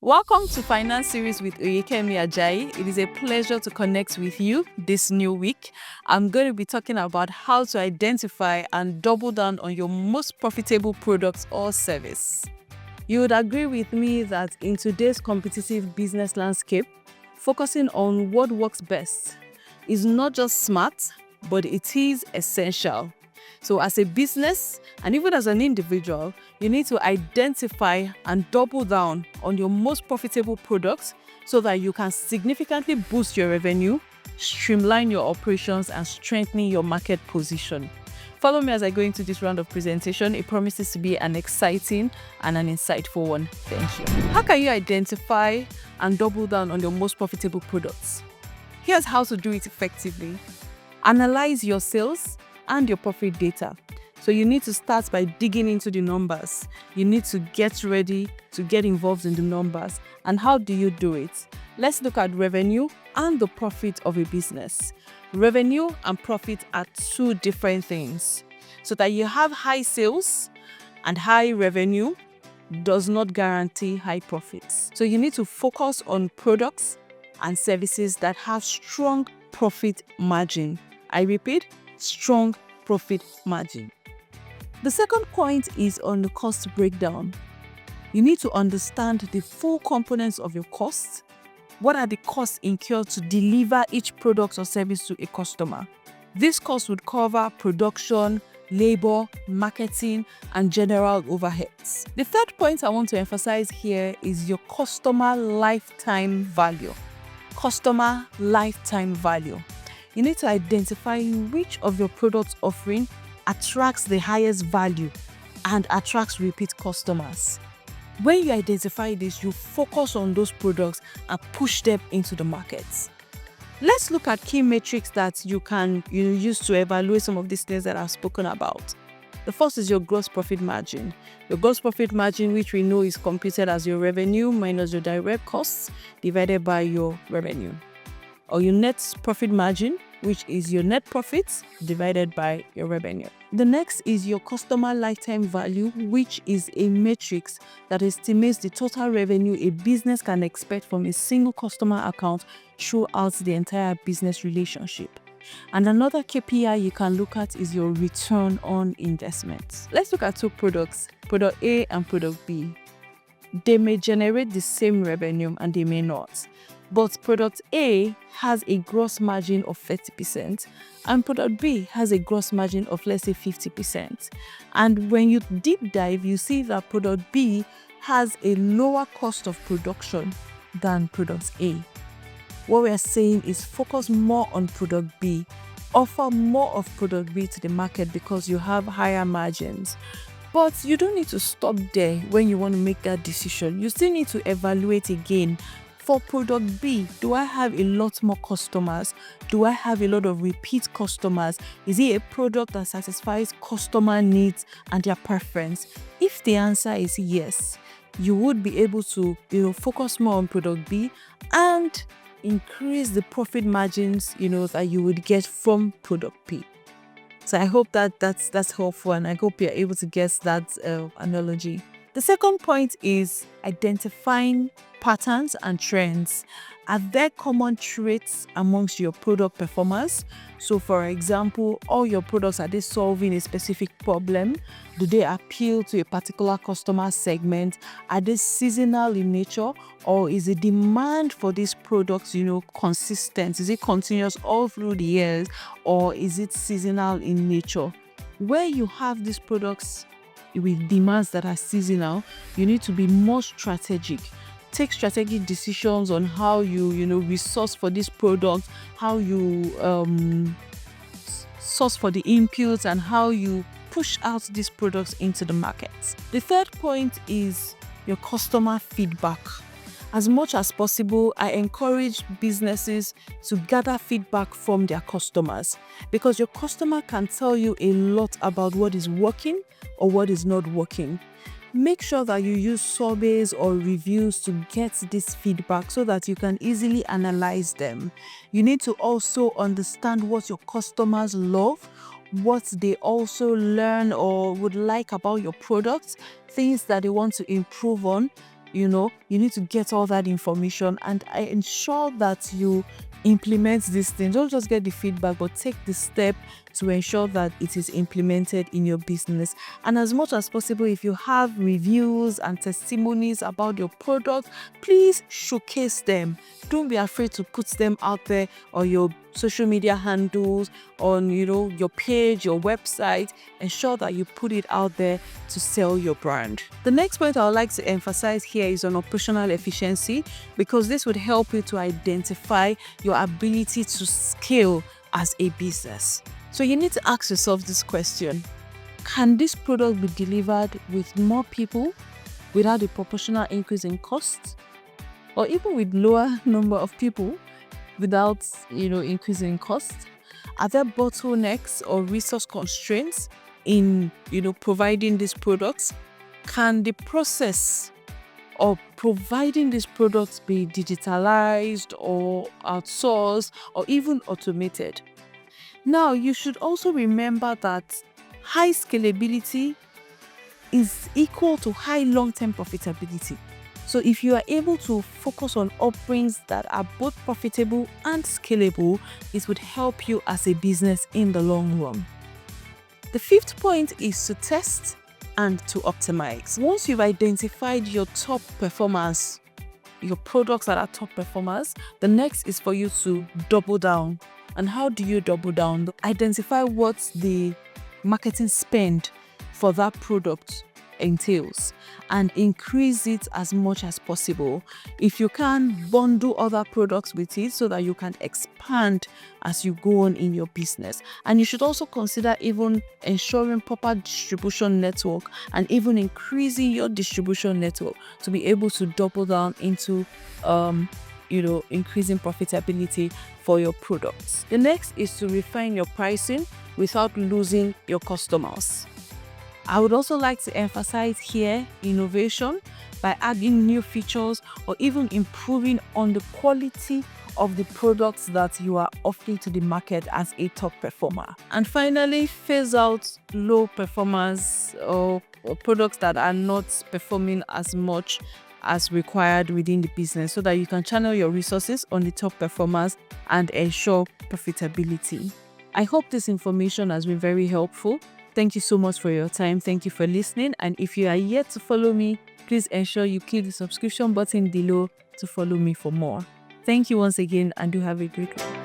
Welcome to Finance Series with Oyekemi Ajayi. It is a pleasure to connect with you this new week. I'm going to be talking about how to identify and double down on your most profitable product or service. You would agree with me that in today's competitive business landscape, focusing on what works best is not just smart, but it is essential. So as a business and even as an individual, you need to identify and double down on your most profitable products so that you can significantly boost your revenue, streamline your operations, and strengthen your market position. Follow me as I go into this round of presentation. It promises to be an exciting and an insightful one. Thank you. How can you identify and double down on your most profitable products? Here's how to do it effectively. Analyze your sales and your profit data. So you need to start by digging into the numbers. You need to get ready to get involved in the numbers. And how do you do it? Let's look at revenue and the profit of a business. Revenue and profit are two different things. So that you have high sales and high revenue does not guarantee high profits. So you need to focus on products and services that have strong profit margin. I repeat, strong profit margin. The second point is on the cost breakdown. You need to understand the full components of your costs. What are the costs incurred to deliver each product or service to a customer? This cost would cover production, labor, marketing, and general overheads. The third point I want to emphasize here is your customer lifetime value. Customer lifetime value. You need to identify which of your product offering attracts the highest value and attracts repeat customers. When you identify this, you focus on those products and push them into the markets. Let's look at key metrics that you can use to evaluate some of these things that I've spoken about. The first is your gross profit margin. Your gross profit margin, which we know is computed as your revenue minus your direct costs divided by your revenue. Or your net profit margin, which is your net profits divided by your revenue. The next is your customer lifetime value, which is a matrix that estimates the total revenue a business can expect from a single customer account throughout the entire business relationship. And another KPI you can look at is your return on investment. Let's look at two products, product A and product B. They may generate the same revenue and they may not. But product A has a gross margin of 30% and product B has a gross margin of, let's say, 50%. And when you deep dive, you see that product B has a lower cost of production than product A. What we are saying is focus more on product B. Offer more of product B to the market because you have higher margins. But you don't need to stop there when you want to make that decision. You still need to evaluate again. For product B, do I have a lot more customers? Do I have a lot of repeat customers? Is it a product that satisfies customer needs and their preference? If the answer is yes, you would be able to focus more on product B and increase the profit margins that you would get from product B. So I hope that's helpful, and I hope you're able to get that analogy. The second point is identifying patterns and trends. Are there common traits amongst your product performers? So for example, all your products, are they solving a specific problem? Do they appeal to a particular customer segment? Are they seasonal in nature? Or is the demand for these products, consistent? Is it continuous all through the years? Or is it seasonal in nature? Where you have these products with demands that are seasonal, you need to be more strategic. Take strategic decisions on how you resource for this product, how you source for the inputs, and how you push out these products into the market. The third point is your customer feedback. As much as possible, I encourage businesses to gather feedback from their customers because your customer can tell you a lot about what is working or what is not working. Make sure that you use surveys or reviews to get this feedback so that you can easily analyze them. You need to also understand what your customers love, what they also learn or would like about your products, things that they want to improve on. You need to get all that information and ensure that you implement these things. Don't just get the feedback, but take the step to ensure that it is implemented in your business. And as much as possible, if you have reviews and testimonies about your product, please showcase them. Don't be afraid to put them out there on your social media handles, on your page, your website. Ensure that you put it out there to sell your brand. The next point I would like to emphasize here is on operational efficiency, because this would help you to identify your ability to scale as a business. So you need to ask yourself this question: can this product be delivered with more people without a proportional increase in costs, or even with lower number of people without increasing costs? Are there bottlenecks or resource constraints in providing these products? Can the process of providing these products be digitalized or outsourced or even automated? Now, you should also remember that high scalability is equal to high long-term profitability. So if you are able to focus on offerings that are both profitable and scalable, it would help you as a business in the long run. The fifth point is to test and to optimize. Once you've identified your top performers, your products that are top performers, the next is for you to double down. And how do you double down? Identify what the marketing spend for that product entails and increase it as much as possible. If you can, bundle other products with it so that you can expand as you go on in your business. And you should also consider even ensuring proper distribution network and even increasing your distribution network to be able to double down into increasing profitability for your products. The next is to refine your pricing without losing your customers. I would also like to emphasize here innovation by adding new features or even improving on the quality of the products that you are offering to the market as a top performer. And finally, phase out low performers or products that are not performing as much as required within the business, so that you can channel your resources on the top performers and ensure profitability. I hope this information has been very helpful. Thank you so much for your time. Thank you for listening. And if you are yet to follow me, please ensure you click the subscription button below to follow me for more. Thank you once again, and do have a great one.